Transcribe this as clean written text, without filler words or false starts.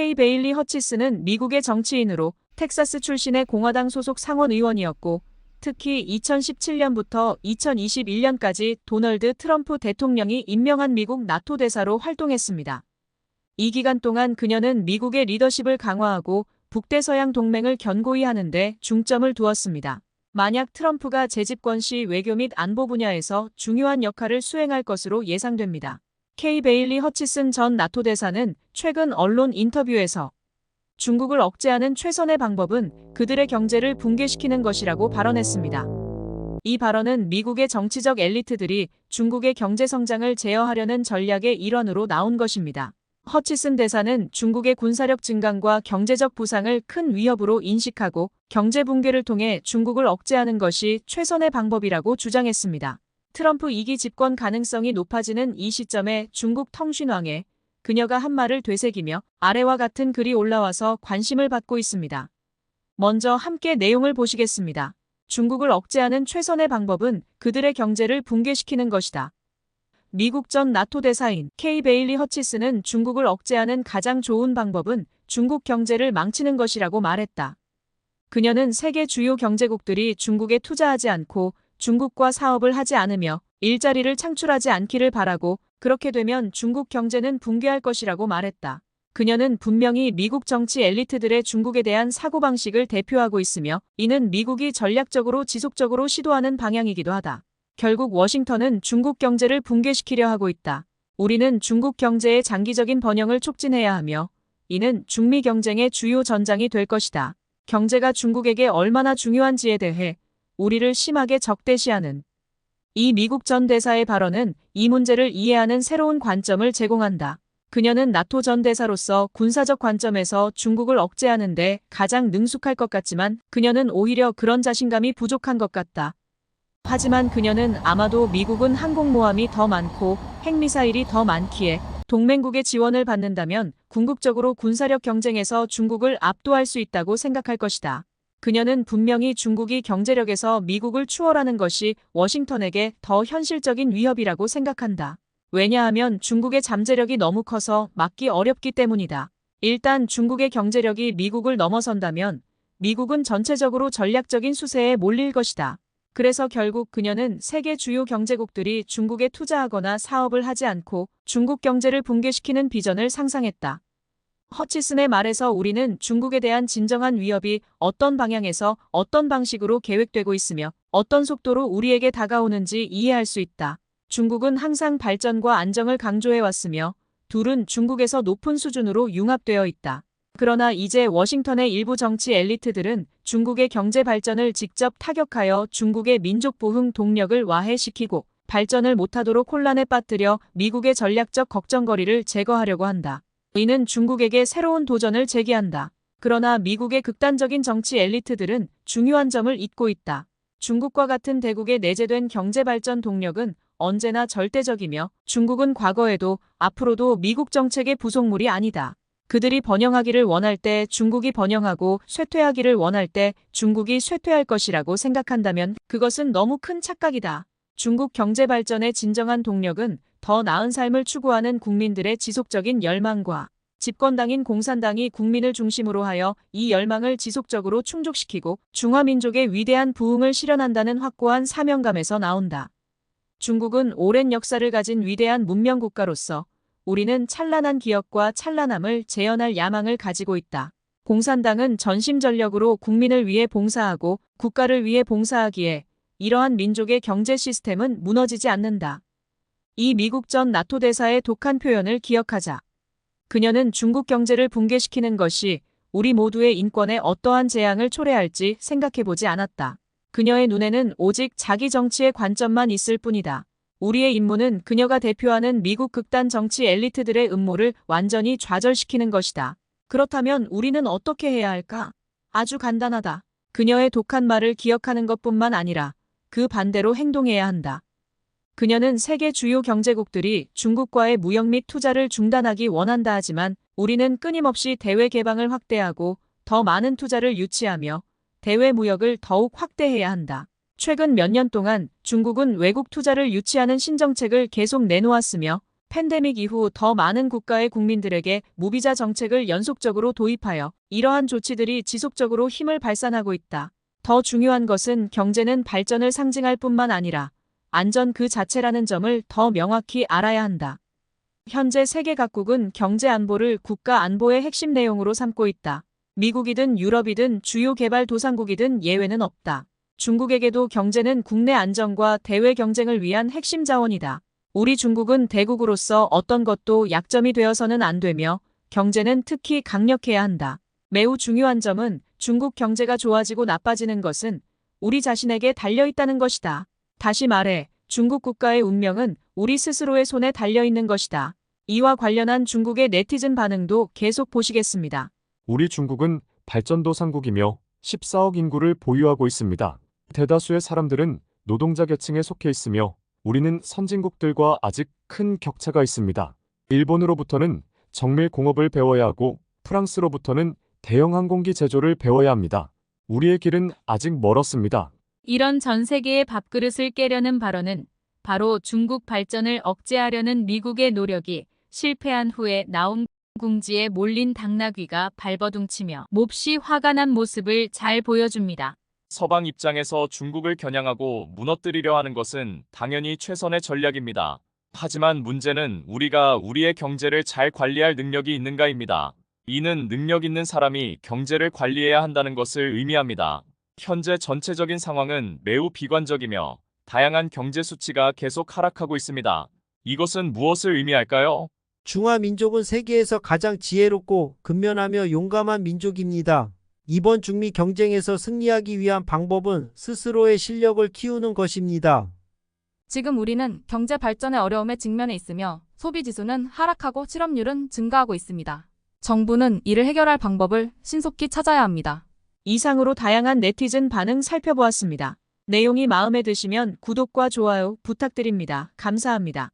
K. 베일리 허치스는 미국의 정치인으로 텍사스 출신의 공화당 소속 상원 의원이었고, 특히 2017년부터 2021년까지 도널드 트럼프 대통령이 임명한 미국 나토 대사로 활동했습니다. 이 기간 동안 그녀는 미국의 리더십을 강화하고 북대서양 동맹을 견고히 하는 데 중점을 두었습니다. 만약 트럼프가 재집권 시 외교 및 안보 분야에서 중요한 역할을 수행할 것으로 예상됩니다. K. 베일리 허치슨 전 나토 대사는 최근 언론 인터뷰에서 중국을 억제하는 최선의 방법은 그들의 경제를 붕괴시키는 것이라고 발언했습니다. 이 발언은 미국의 정치적 엘리트들이 중국의 경제 성장을 제어하려는 전략의 일환으로 나온 것입니다. 허치슨 대사는 중국의 군사력 증강과 경제적 부상을 큰 위협으로 인식하고 경제 붕괴를 통해 중국을 억제하는 것이 최선의 방법이라고 주장했습니다. 트럼프 2기 집권 가능성이 높아지는 이 시점에 중국 통신왕에 그녀가 한 말을 되새기며 아래와 같은 글이 올라와서 관심을 받고 있습니다. 먼저 함께 내용을 보시겠습니다. 중국을 억제하는 최선의 방법은 그들의 경제를 붕괴시키는 것이다. 미국 전 나토 대사인 K. 베일리 허치스는 중국을 억제하는 가장 좋은 방법은 중국 경제를 망치는 것이라고 말했다. 그녀는 세계 주요 경제국들이 중국에 투자하지 않고 중국과 사업을 하지 않으며 일자리를 창출하지 않기를 바라고 그렇게 되면 중국 경제는 붕괴할 것이라고 말했다. 그녀는 분명히 미국 정치 엘리트들의 중국에 대한 사고방식을 대표하고 있으며 이는 미국이 전략적으로 지속적으로 시도하는 방향이기도 하다. 결국 워싱턴은 중국 경제를 붕괴시키려 하고 있다. 우리는 중국 경제의 장기적인 번영을 촉진해야 하며 이는 중미 경쟁의 주요 전장이 될 것이다. 경제가 중국에게 얼마나 중요한지에 대해 우리를 심하게 적대시하는 이 미국 전 대사의 발언은 이 문제를 이해하는 새로운 관점을 제공한다. 그녀는 나토 전 대사로서 군사적 관점에서 중국을 억제하는 데 가장 능숙할 것 같지만 그녀는 오히려 그런 자신감이 부족한 것 같다. 하지만 그녀는 아마도 미국은 항공모함이 더 많고 핵미사일이 더 많기에 동맹국의 지원을 받는다면 궁극적으로 군사력 경쟁에서 중국을 압도할 수 있다고 생각할 것이다. 그녀는 분명히 중국이 경제력에서 미국을 추월하는 것이 워싱턴에게 더 현실적인 위협이라고 생각한다. 왜냐하면 중국의 잠재력이 너무 커서 막기 어렵기 때문이다. 일단 중국의 경제력이 미국을 넘어선다면 미국은 전체적으로 전략적인 수세에 몰릴 것이다. 그래서 결국 그녀는 세계 주요 경제국들이 중국에 투자하거나 사업을 하지 않고 중국 경제를 붕괴시키는 비전을 상상했다. 허치슨의 말에서 우리는 중국에 대한 진정한 위협이 어떤 방향에서 어떤 방식으로 계획되고 있으며 어떤 속도로 우리에게 다가오는지 이해할 수 있다. 중국은 항상 발전과 안정을 강조해왔으며 둘은 중국에서 높은 수준으로 융합되어 있다. 그러나 이제 워싱턴의 일부 정치 엘리트들은 중국의 경제 발전을 직접 타격하여 중국의 민족 부흥 동력을 와해시키고 발전을 못하도록 혼란에 빠뜨려 미국의 전략적 걱정거리를 제거하려고 한다. 이는 중국에게 새로운 도전을 제기한다. 그러나 미국의 극단적인 정치 엘리트들은 중요한 점을 잊고 있다. 중국과 같은 대국의 내재된 경제 발전 동력은 언제나 절대적이며 중국은 과거에도 앞으로도 미국 정책의 부속물이 아니다. 그들이 번영하기를 원할 때 중국이 번영하고 쇠퇴하기를 원할 때 중국이 쇠퇴할 것이라고 생각한다면 그것은 너무 큰 착각이다. 중국 경제 발전의 진정한 동력은 더 나은 삶을 추구하는 국민들의 지속적인 열망과 집권당인 공산당이 국민을 중심으로 하여 이 열망을 지속적으로 충족시키고 중화민족의 위대한 부흥을 실현한다는 확고한 사명감에서 나온다. 중국은 오랜 역사를 가진 위대한 문명국가로서 우리는 찬란한 기억과 찬란함을 재현할 야망을 가지고 있다. 공산당은 전심전력으로 국민을 위해 봉사하고 국가를 위해 봉사하기에 이러한 민족의 경제 시스템은 무너지지 않는다. 이 미국 전 나토 대사의 독한 표현을 기억하자. 그녀는 중국 경제를 붕괴시키는 것이 우리 모두의 인권에 어떠한 재앙을 초래할지 생각해보지 않았다. 그녀의 눈에는 오직 자기 정치의 관점만 있을 뿐이다. 우리의 임무는 그녀가 대표하는 미국 극단 정치 엘리트들의 음모를 완전히 좌절시키는 것이다. 그렇다면 우리는 어떻게 해야 할까? 아주 간단하다. 그녀의 독한 말을 기억하는 것뿐만 아니라 그 반대로 행동해야 한다. 그녀는 세계 주요 경제국들이 중국과의 무역 및 투자를 중단하기 원한다 하지만 우리는 끊임없이 대외 개방을 확대하고 더 많은 투자를 유치하며 대외 무역을 더욱 확대해야 한다. 최근 몇 년 동안 중국은 외국 투자를 유치하는 신정책을 계속 내놓았으며 팬데믹 이후 더 많은 국가의 국민들에게 무비자 정책을 연속적으로 도입하여 이러한 조치들이 지속적으로 힘을 발산하고 있다. 더 중요한 것은 경제는 발전을 상징할 뿐만 아니라 안전 그 자체라는 점을 더 명확히 알아야 한다. 현재 세계 각국은 경제 안보를 국가 안보의 핵심 내용으로 삼고 있다. 미국이든 유럽이든 주요 개발도상국이든 예외는 없다. 중국에게도 경제는 국내 안정과 대외 경쟁을 위한 핵심 자원이다. 우리 중국은 대국으로서 어떤 것도 약점이 되어서는 안 되며 경제는 특히 강력해야 한다. 매우 중요한 점은 중국 경제가 좋아지고 나빠지는 것은 우리 자신에게 달려있다는 것이다. 다시 말해 중국 국가의 운명은 우리 스스로의 손에 달려있는 것이다. 이와 관련한 중국의 네티즌 반응도 계속 보시겠습니다. 우리 중국은 발전도상국이며 14억 인구를 보유하고 있습니다. 대다수의 사람들은 노동자 계층에 속해 있으며 우리는 선진국들과 아직 큰 격차가 있습니다. 일본으로부터는 정밀 공업을 배워야 하고 프랑스로부터는 대형 항공기 제조를 배워야 합니다. 우리의 길은 아직 멀었습니다. 이런 전 세계의 밥그릇을 깨려는 발언은 바로 중국 발전을 억제하려는 미국의 노력이 실패한 후에 나온 궁지에 몰린 당나귀가 발버둥치며 몹시 화가 난 모습을 잘 보여줍니다. 서방 입장에서 중국을 겨냥하고 무너뜨리려 하는 것은 당연히 최선의 전략입니다. 하지만 문제는 우리가 우리의 경제를 잘 관리할 능력이 있는가입니다. 이는 능력 있는 사람이 경제를 관리해야 한다는 것을 의미합니다. 현재 전체적인 상황은 매우 비관적이며 다양한 경제 수치가 계속 하락하고 있습니다. 이것은 무엇을 의미할까요? 중화민족은 세계에서 가장 지혜롭고 근면하며 용감한 민족입니다. 이번 중미 경쟁에서 승리하기 위한 방법은 스스로의 실력을 키우는 것입니다. 지금 우리는 경제 발전의 어려움에 직면해 있으며 소비 지수는 하락하고 실업률은 증가하고 있습니다. 정부는 이를 해결할 방법을 신속히 찾아야 합니다. 이상으로 다양한 네티즌 반응 살펴보았습니다. 내용이 마음에 드시면 구독과 좋아요 부탁드립니다. 감사합니다.